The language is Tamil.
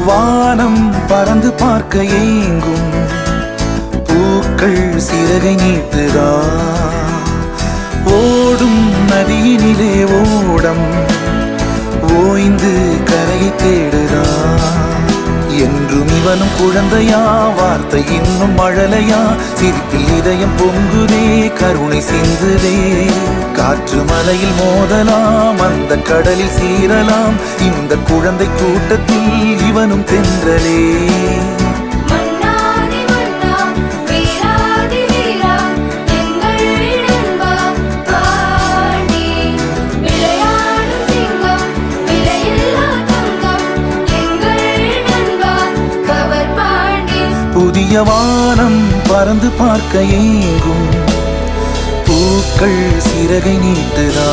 வானம் பறந்து பார்க்க ஏங்கும், பூக்கள் சிறகை நீட்டுதா, ஓடும் நதியினிலே ஓடம் ஓய்ந்து கரையை தேடுதா. என்றும் இவனும் குழந்தையா, வார்த்தை இன்னும் மழலையா, சிரிப்பில் இதயம் பொங்குதே, கருணை சிந்துதே. காற்று மலையில் மோதலாம், அந்த கடலில் சீரலாம், இந்த குழந்தை கூட்டத்தில் இவனும் தென்றலே. புதிய வானம் பறந்து பார்க்க ஏங்கும், பூக்கள் சிறகை நீட்டுதா.